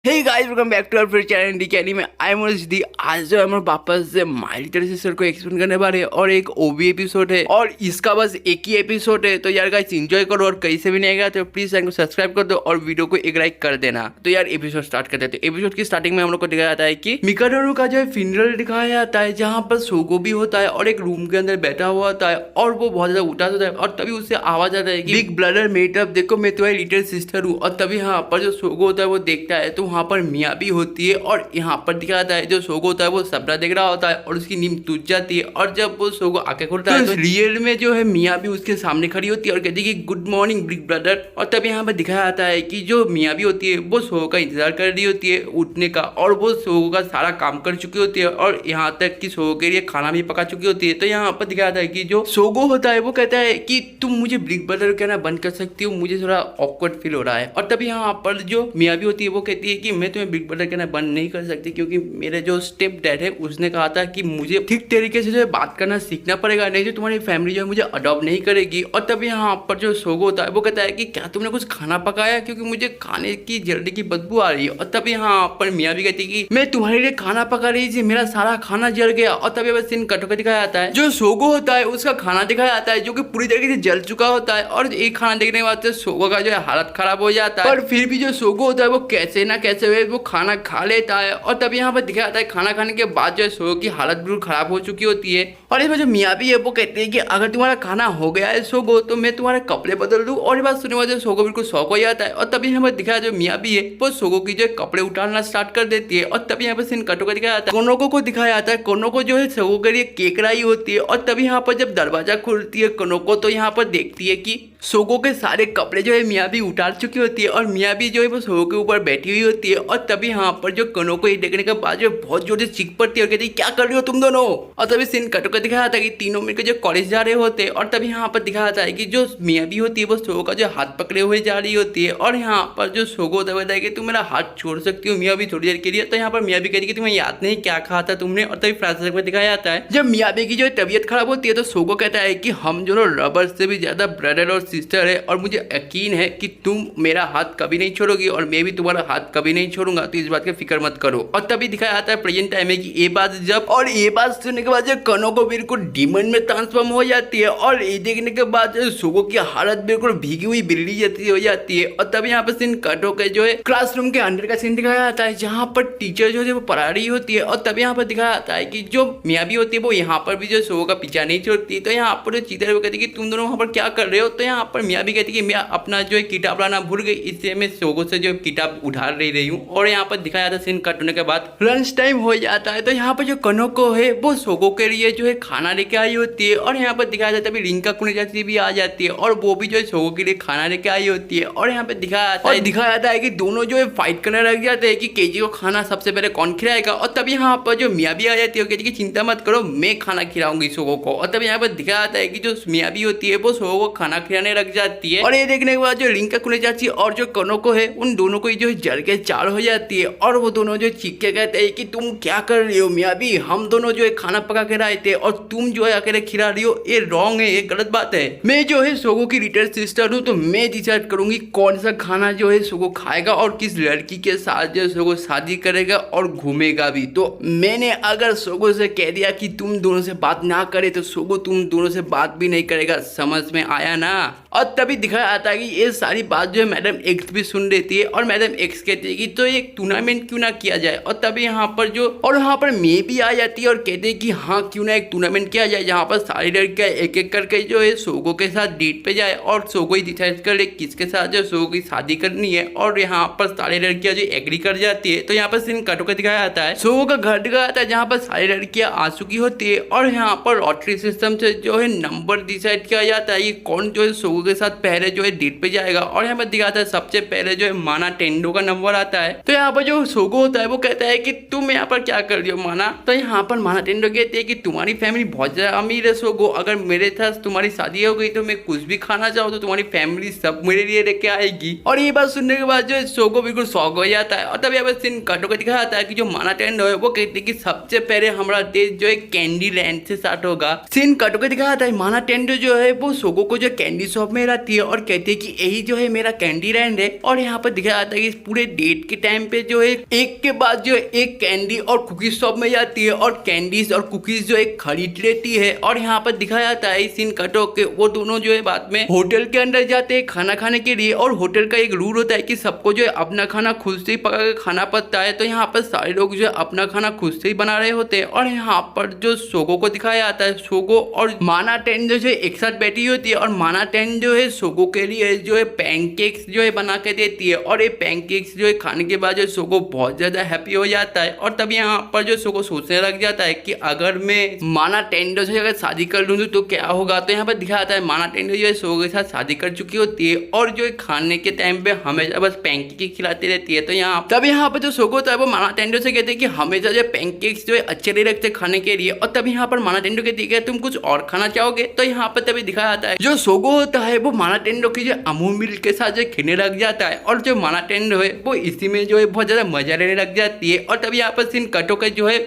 Hey guys welcome back to our फिर channel डी कैनी में आई एम दी। आज जो हम वापस से माय लिटिल सिस्टर को एक्सप्लेन करने वाले हैं और एक ओबी एपिसोड है और इसका बस एक ही एपिसोड है। तो यार गाइस एंजॉय करो और कहीं से भी नहीं आएगा तो प्लीज चैनल को सब्सक्राइब कर दो और वीडियो को एक लाइक कर देना। तो यार एपिसोड स्टार्ट करते हैं। तो एपिसोड की स्टार्टिंग में हम लोग को दिखाया जाता है कि मिकाडोरू का जो है फ्यूनरल दिखाया जाता है जहाँ पर सोगो भी होता है और एक रूम के अंदर बैठा हुआ होता है और वो बहुत ज्यादा उदास होता है और तभी उससे आवाज आता है कि बिग ब्रदर मेट अप, देखो मैं तुम्हारी लिटिल सिस्टर हूँ। और तभी यहाँ पर जो सोगो होता है वो देखता है तो वहाँ पर मिया भी होती है और यहाँ पर दिखा जाता है जो सोगो होता है वो सपना देख रहा होता है और उसकी नींद टूट जाती है और जब वो सोगो आंखें खोलता है तो रियल में जो है मिया भी उसके सामने खड़ी होती है और कहती है कि गुड मॉर्निंग बिग ब्रदर। और तब यहाँ पर दिखाया जाता है कि जो मिया भी होती है वो सोगो का इंतजार कर रही होती है उठने का और वो सोगो का सारा काम कर चुकी होती है और यहाँ तक कि सोगो के लिए खाना भी पका चुकी होती है। तो यहाँ पर दिखाया जाता है कि जो सोगो होता है वो कहता है कि तुम मुझे बिग ब्रदर कहना बंद कर सकती हो, मुझे थोड़ा ऑकवर्ड फील हो रहा है। और तभी यहाँ पर जो मिया भी होती है वो कहती है कि मैं तुम्हें बिग ब्रदर कहना बंद नहीं कर सकती क्योंकि मेरे जो स्टेप डैड है उसने कहा था कि मुझे ठीक तरीके से जो है बात करना सीखना पड़ेगा, नहीं तो तुम्हारी फैमिली जो है मुझे अडॉप्ट नहीं करेगी। और तभी यहाँ पर जो सोगो होता है वो कहता है कि क्या तुमने कुछ खाना पकाया क्योंकि मुझे खाने की जल्दी की बदबू आ रही है। और तभी यहाँ पर मियाँ भी कहती है कि मैं तुम्हारे लिए खाना पका रही थी, मेरा सारा खाना जल गया। और तभी बस सीन कट होकर दिखाया जाता है जो सोगो होता है उसका खाना दिखाया जाता है जो कि पूरी तरीके से जल चुका होता है और एक खाना देखने के बाद सोगो का जो है हालत खराब हो जाता है। पर फिर भी जो सोगो होता है वो कैसे ना कैसे हुए वो खाना खा लेता है। और तभी यहाँ पर दिखाया जाता है खाना खाने के बाद जो है सोगो की हालत बिल्कुल खराब हो चुकी होती है। और इसमें जो मियाँ भी है वो कहते हैं कि अगर तुम्हारा खाना हो गया है सोगो तो मैं तुम्हारे कपड़े बदल दूं। और ये बात सुनने बाद सोगो बिल्कुल शौक हो जाता है। और तभी यहाँ पर दिखाया जो मियाँ भी है वो सोगो की जो कपड़े उतारना स्टार्ट कर देती है। और तभी यहाँ पर सीन कटो का दिखाया जाता है कोनोको को दिखाया जाता है। कोनोको जो है सोगो के लिए केक लाई होती है। और तभी यहाँ पर जब दरवाजा खुलती है कोनोको तो यहाँ पर देखती है कि सोगो के सारे कपड़े जो है मियाँ भी उतार चुकी होती है और मियाँ भी जो है वो सोगो के ऊपर बैठी हुई होती है। और तभी यहाँ पर जो कोनोको ये देखने के बाद जो बहुत जोर से चीख पड़ती है और कहती है क्या कर रही हो तुम दोनों। और तभी सीन कटो का दिखाया जाता है कि तीनों मिलकर जो कॉलेज जा रहे होते हैं। और तभी यहाँ पर दिखाया जाता है कि जो मियाँ भी होती है वो सोगो का जो हाथ पकड़े हुए जा रही होती है। और यहाँ पर जो सोगो होता है कि तुम मेरा हाथ छोड़ सकती हो मियाँ भी थोड़ी देर के लिए। तो यहाँ पर मियाँ भी कहती है कि तुम्हें याद नहीं क्या कहा था तुमने। और तभी फ्लैशबैक में दिखाया जाता है जब मियाँ की जो तबीयत खराब होती है तो सोगो कहता है कि हम जो रबर से भी ज्यादा ब्रदर और सिस्टर है और मुझे यकीन है कि तुम मेरा हाथ कभी नहीं छोड़ोगी और मैं भी तुम्हारा हाथ कभी नहीं छोड़ूंगा, तो इस बात की फिक्र मत करो। और तभी दिखाया जाता है प्रेजेंट टाइम में कि ये बात जब और ये बात सुनने के बाद जो कोनोको बिल्कुल डीमन में ट्रांसफॉर्म हो जाती है और ये देखने के बाद सोगो की हालत बिल्कुल भीगी हुई बिल्ली जैसी हो जाती है। और तभी यहाँ पर सीन कट होकर जो है क्लासरूम के अंदर का सीन दिखाया जाता है जहाँ पर टीचर जो है वो पढ़ा रही होती है। और तभी यहाँ पर दिखाया जाता है कि जो मियाँ भी होती है वो यहाँ पर भी जो सोगो का पीछा नहीं छोड़ती। तो यहाँ पर जो चीतर वो कहती है कि तुम दोनों वहाँ पर क्या कर रहे हो। तो यहाँ पर मियाँ भी कहती है कि मैं अपना जो है किताब लाना भूल गई इससे मैं सोगो से जो किताब उठा रही हूँ। और यहाँ पर दिखाया जाता है सीन कट होने के बाद लंच टाइम हो जाता है। तो यहाँ पर जो कोनोको है वो सोगो के लिए जो है खाना लेके आई होती है। और यहाँ पर दिखाया जाता है अभी रिंका कुनेजाची भी आ जाती है और वो भी जो है सोगो के लिए खाना लेके आई होती है। और यहाँ पे दिखाया जाता है कि दोनों जो है फाइट करने लग जाते हैं कि केजी को खाना सबसे पहले कौन खिलाएगा। और तभी यहाँ पर जो मियाँ भी आ जाती है कहती है कि चिंता मत करो मैं खाना खिलाऊंगी सोगो को। और तभी यहाँ पर दिखाया जाता है कि जो मियाँ भी होती है वो सोगो को खाना खिलाने लग जाती है। और ये देखने के बाद जो रिंका कुनेजाची और जो कोनोको है उन दोनों को जो है जल के चाल हो जाती है और वो दोनों जो चीख के कहते हैं कि तुम क्या कर रही हो मियाँ भी, हम दोनों जो है खाना पका के लाए थे और तुम जो है अकेले खिला रही हो, ये रॉन्ग है, ये गलत बात है। मैं जो है सोगो की लिटिल सिस्टर हूँ तो मैं डिसाइड करूंगी कौन सा खाना जो है सोगो खाएगा और किस लड़की के साथ जो सोगो शादी करेगा और घूमेगा भी। तो मैंने अगर सोगो से कह दिया कि तुम दोनों से बात ना करे तो सोगो तुम दोनों से बात भी नहीं करेगा, समझ में आया ना। और तभी दिखाया जाता है कि ये सारी बात जो है मैडम एक्स भी सुन लेती है और मैडम एक्स कहती है कि तो एक टूर्नामेंट क्यों ना किया जाए। और तभी यहाँ पर जो और यहाँ पर मैं भी आ जाती है और कहते हैं कि हाँ क्यों ना एक टूर्नामेंट किया जाए जहाँ पर सारी लड़कियाँ एक एक करके जो है सोगो के साथ डेट पे जाए और सोगो ही डिसाइड कर ले किसके साथ जो सोगो की शादी करनी है। और यहाँ पर सारी लड़कियाँ जो एग्री कर जाती है। तो यहाँ पर सीन कटो का दिखाया जाता है सोगो का घर दिखाया जाता है जहाँ पर सारी लड़कियाँ आ चुकी होती है और यहाँ पर लॉटरी सिस्टम से जो है नंबर डिसाइड किया जाता है ये कौन जो है सोगो के साथ पहले जो है डेट पे जाएगा। और यहाँ पर दिखाता है सबसे पहले जो है माना टेंडो का नंबर आता है। तो यहाँ पर जो सोगो होता है वो कहता है कि तुम यहाँ पर क्या कर रही हो माना। तो यहाँ पर माना टेंडो कहती है कि तुम्हारी फैमिली बहुत ज्यादा अमीर है सोगो, अगर मेरे साथ तुम्हारी शादी हो गई तो मैं कुछ भी खाना चाहूँ तो तुम्हारी फैमिली सब मेरे लिए लेके आएगी। और ये बात सुनने के बाद जो है सोगो बिल्कुल शौक हो जाता है। और तब यहाँ पर सीन कटो का दिखाया जाता है कि जो माना टेंडो है वो कहती है कि सबसे पहले हमारा देश जो है कैंडी लैंड से स्टार्ट होगा। सीन कटो का दिखाया जाता है माना टेंडो जो है वो सोगो को जो कैंडी शॉप में रहती है और कहती है कि यही जो है मेरा कैंडी लैंड है। और यहाँ पर दिखाया जाता है कि पूरे डेट के टाइम पे जो है एक के बाद जो है एक कैंडी और कुकीज शॉप में जाती है और कैंडीज और कुकीज जो है खरीद लेती है। और यहाँ पर दिखाया जाता है सीन कटो के वो दोनों जो है बाद में होटल के अंदर जाते हैं खाना खाने के लिए। और होटल का एक रूल होता है कि सबको जो है अपना खाना खुद से ही पका के खाना पड़ता है। तो यहाँ पर सारे लोग जो है अपना खाना खुद से ही बना रहे होते हैं। और यहाँ पर जो सोगो को दिखाया जाता है, सोगो और माना टेन जो है एक साथ बैठी होती है और माना टेन जो है सोगो के लिए जो है पैनकेक्स जो है बना के देती है। और ये पैनकेक्स जो है खाने के बाद जो सोगो बहुत ज्यादा हैप्पी हो जाता है। और तब यहाँ पर जो सोगो सोचने लग जाता है कि अगर मैं माना टेंडो से अगर शादी कर लूँ तो क्या होगा। तो यहाँ पर दिखाया जाता है माना टेंडो जो है सोगो के साथ शादी कर चुकी होती है और जो है खाने के टाइम पे हमेशा बस पैनकेक खिलाती रहती है। तो यहाँ पर जो सोगो होता है वो माना टेंडो से कहते हैं कि हमेशा जो पैनकेक्स जो है अच्छे नहीं रखते खाने के लिए। और तब यहाँ पर माना टेंडो कहती है तुम कुछ और खाना चाहोगे। तो यहाँ पर तभी दिखाया जाता है जो सोगो होता है वो माना टेंडो की जो अमूल मिल्क के साथ जो खेलने लग जाता है और जो माना टेंडो है वो इसी में जो है बहुत ज्यादा मजा लेने लग जाती है। और तभी यहाँ पर सीन कटो का जो है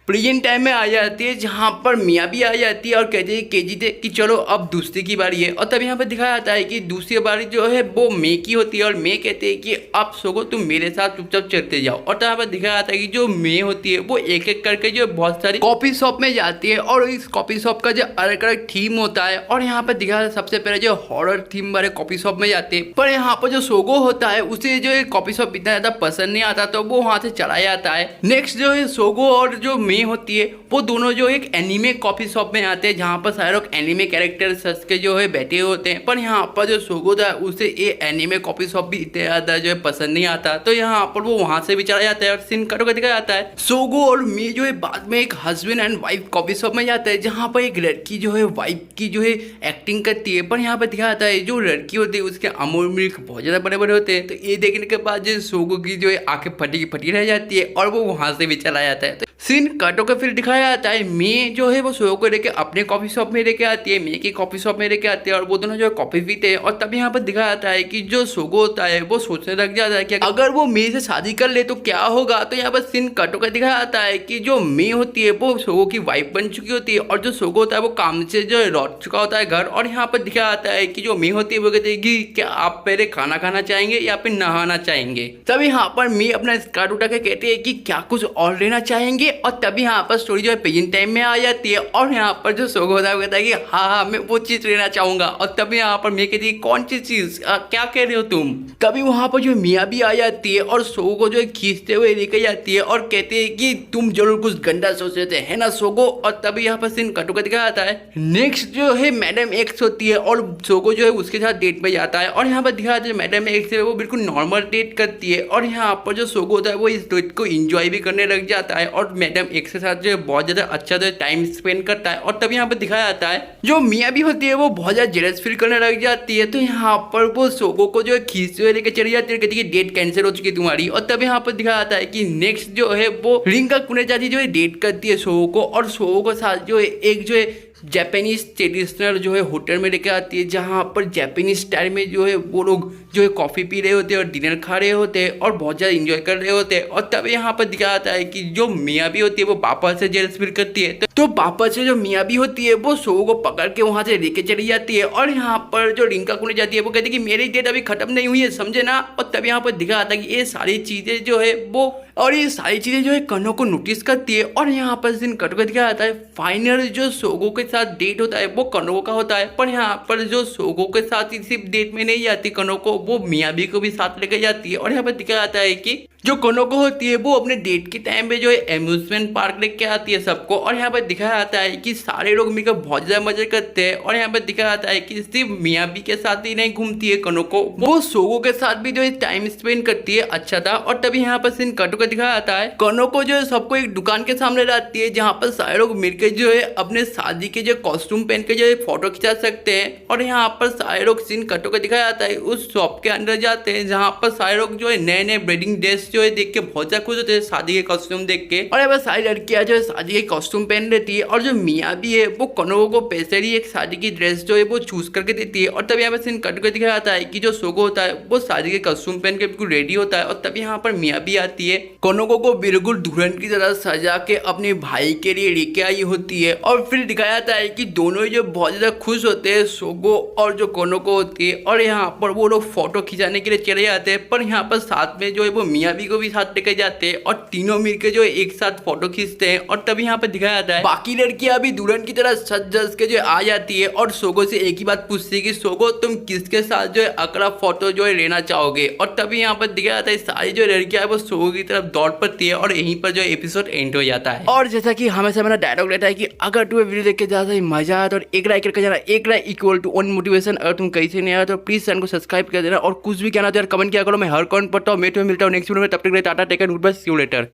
प्रेजेंट टाइम में आ जाती है जहाँ पर मियाँ भी आ जाती है और कहती है केजी दे कि चलो अब दूसरी की बारी है। और तब यहाँ पर दिखाया जाता है कि दूसरी बारी जो है वो मे की होती है और मे कहते हैं कि अब सोगो तुम मेरे साथ चुपचाप चलते जाओ। और तब यहाँ पर दिखाया जाता है कि जो मे होती है वो एक एक करके जो बहुत सारी कॉफी शॉप में जाती है और इस कॉफी शॉप का जो अलग अलग थीम होता है। और यहाँ पर दिखाया जाता है सबसे पहले जो हॉरर थीम वाले कॉफी शॉप में जाते हैं। पर यहाँ पर जो सोगो होता है उसे जो कॉफी शॉप इतना ज्यादा पसंद नहीं आता तो वो वहां से चला जाता है। नेक्स्ट जो है सोगो और जो मे होती है वो दोनों जो एक एनिमे कॉफी शॉप में आते हैं जहाँ पर सारे लोग एनिमे कैरेक्टर्स के जो है बैठे होते हैं। पर यहाँ पर जो सोगो था उसे ये एनिमे कॉफी शॉप भी इतना ज्यादा जो है पसंद नहीं आता तो यहाँ पर वो वहां से भी चला जाता है। और सीन कटो का दिखाया जाता है सोगो और मी जो है बाद में एक husband and wife coffee shop में जाता है जहाँ पर एक लड़की जो है वाइफ की जो है एक्टिंग करती है। पर यहाँ पर दिखाया जाता है जो लड़की होती है उसके अमूल मिल्क बहुत ज्यादा बड़े बड़े होते हैं। तो ये देखने के बाद जो सोगो की जो है आंखें फटी की फटी रह जाती है और वो वहां से भी चला जाता है। सीन कटो का फिर दिखाया जाता है मे जो है वो सोगो को लेके अपने कॉफी शॉप में लेके आती है, मे की कॉफी शॉप में लेके आती है और वो दोनों जो है कॉफी पीते हैं। और तब यहाँ पर दिखाया जाता है कि जो सोगो होता है वो सोचने लग जाता है कि अगर वो मे से शादी कर ले तो क्या होगा। तो यहाँ पर सीन कटो का दिखाया जाता है कि जो मे होती है वो सोगो की वाइफ बन चुकी होती है और जो सोगो होता है वो काम से जो है लौट चुका होता है घर। और यहाँ पर दिखाया जाता है कि जो मे होती है वो कहती है कि क्या आप पहले खाना खाना चाहेंगे या फिर नहाना चाहेंगे। तब यहाँ पर मे अपना स्कर्ट उठा के कहते हैं कि क्या कुछ और लेना चाहेंगे। और तभी यहाँ पर स्टोरी जो है प्रेजेंट टाइम में आ जाती है और यहाँ पर जो सोगो होता है वो कहता है कि हाँ मैं वो चीज लेना चाहूंगा। और तभी यहाँ पर मैं कहती है कौन सी चीज, क्या कह रहे हो तुम। तभी वहां पर जो मियाँ भी आ जाती है और सोगो को जो है खींचते हुए लेके जाती है और कहते हैं कि तुम जरूर कुछ गंदा सोच रहे थे है ना सोगो। और तभी यहाँ पर सीन कटो का दिखाया जाता है नेक्स्ट जो है मैडम एक्स होती है और सोगो जो है उसके साथ डेट पे जाता है। और यहाँ पर दिखाया जाता है मैडम एक्स है वो बिल्कुल नॉर्मल डेट करती है और यहाँ पर जो सोगो होता है वो इस डेट को इंजॉय भी करने लग जाता है और मैडम एक्स के साथ जो है बहुत ज्यादा अच्छा जो टाइम स्पेंड करता है। और तब यहाँ पर दिखाया जाता है जो मियाँ भी होती है वो बहुत ज्यादा जेलस फील करने लग जाती है। तो यहाँ पर वो सोगो को जो है खींचते हुए लेकर चली जाती है, कहती है डेट कैंसिल हो चुकी है तुम्हारी। और तब यहाँ पर दिखाया जाता है कि नेक्स्ट जो है वो रिंका कुनेजाची जो है डेट करती है सोगो को और सोगो के साथ जो है एक जो है जापानीज ट्रेडिशनल जो है होटल में लेके आती है जहाँ पर जापानीज स्टाइल में जो है वो लोग जो है कॉफ़ी पी रहे होते हैं और डिनर खा रहे होते हैं और बहुत ज़्यादा इंजॉय कर रहे होते हैं। और तब यहाँ पर दिखाया जाता है कि जो मियाँ भी होती है वो पापा से जेलस फील करती है तो पापा से जो मियाँ भी होती है वो सोगो को पकड़ के वहाँ से लेके चली जाती है। और यहाँ पर जो रिंका कुने जाती है वो कहती है कि मेरी डेट अभी खत्म नहीं हुई है समझे ना। और तब यहाँ पर दिखाया जाता है कि ये सारी चीज़ें जो है वो और ये सारी चीज़ें जो है कनो को नोटिस करती है। और यहाँ पर सीन कटो का दिखाया जाता है फाइनल जो सोगो के साथ डेट होता है वो कनो का होता है। पर यहाँ पर जो सोगो के साथ ही सिर्फ डेट में नहीं जाती कनो को, वो मियाबी को भी साथ लेकर जाती है। और यहाँ पर दिखाया जाता है कि जो कनोको होती है वो अपने डेट के टाइम पे जो है एम्यूजमेंट पार्क लेके आती है सबको। और यहाँ पर दिखाया जाता है कि सारे लोग मिलकर बहुत ज्यादा मजे करते हैं। और यहाँ पर दिखाया जाता है कि सिर्फ मियाबी के साथ ही नहीं घूमती है कनोको, वो सोगो के साथ भी जो है टाइम स्पेंड करती है अच्छा था। और तभी यहाँ पर सीन कटो का दिखाया जाता है कनोको जो है सबको एक दुकान के सामने लाती है जहाँ पर सारे लोग मिलकर जो है अपने शादी के जो कॉस्ट्यूम पहन के जो है फोटो खिंचा सकते हैं। और यहाँ पर सारे लोग सीन कटो का दिखाया जाता है उस शॉप के अंदर जाते हैं जहाँ पर सारे लोग जो है नए नए वेडिंग ड्रेस टीममेट्स जो है देख के बहुत ज्यादा खुश होते हैं शादी के कॉस्ट्यूम देख के। और यहाँ पर सारी लड़कियां जो है शादी के कॉस्ट्यूम पहन लेती है और जो मियाँ भी है वो कोनोको को पैसे ही एक शादी की ड्रेस जो है वो चूज करके देती है। और तब यहाँ पर सीन कट कर दिखाया जाता है कि जो सोगो होता है वो शादी के कॉस्ट्यूम पहन के बिल्कुल रेडी होता है और तभी यहाँ पर मियाँ भी आती है, कोनोको को बिल्कुल दुल्हन की तरह सजा के अपने भाई के लिए लेके आई होती है। और फिर दिखाया जाता है कि दोनों ही जो बहुत ज्यादा खुश होते हैं, सोगो और जो कोनोको होती है, और यहाँ पर वो लोग फोटो खिंचाने के लिए चले जाते हैं। पर यहाँ पर साथ में जो है वो मियाँ भी को भी साथ लेके जाते हैं और तीनों मिलकर जो है एक साथ फोटो खींचते हैं। और तभी यहाँ पर दिखाया जाता है बाकी लड़कियां भी दुल्हन की तरह सज धज के जो आ जाती है और सोगो से एक ही बात पूछती है कि सोगो तुम किसके साथ जो है अगला फोटो जो है लेना चाहोगे। और तभी यहाँ पर दिखाया जाता है सारी जो लड़कियां है वो सोगो की तरफ दौड़ पड़ती है और यहीं पर जो एपिसोड एंड हो जाता है। और जैसा कि हमेशा मेरा डायलॉग रहता है कि अगर तुम्हें वीडियो देख के ज्यादा ही मजा आया तो एक लाइक करके जाना, एक लाइक इक्वल टू 1 मोटिवेशन। अगर तुम कहीं से नहीं आया तो प्लीज चैनल को सब्सक्राइब कर देना और कुछ भी कहना तो यार कमेंट किया करो, मैं हर कमेंट पढ़ता हूँ। मैं तुम्हें मिलता हूँ नेक्स्ट वीडियो में, तब तक tata take care, goodbye, see you letter.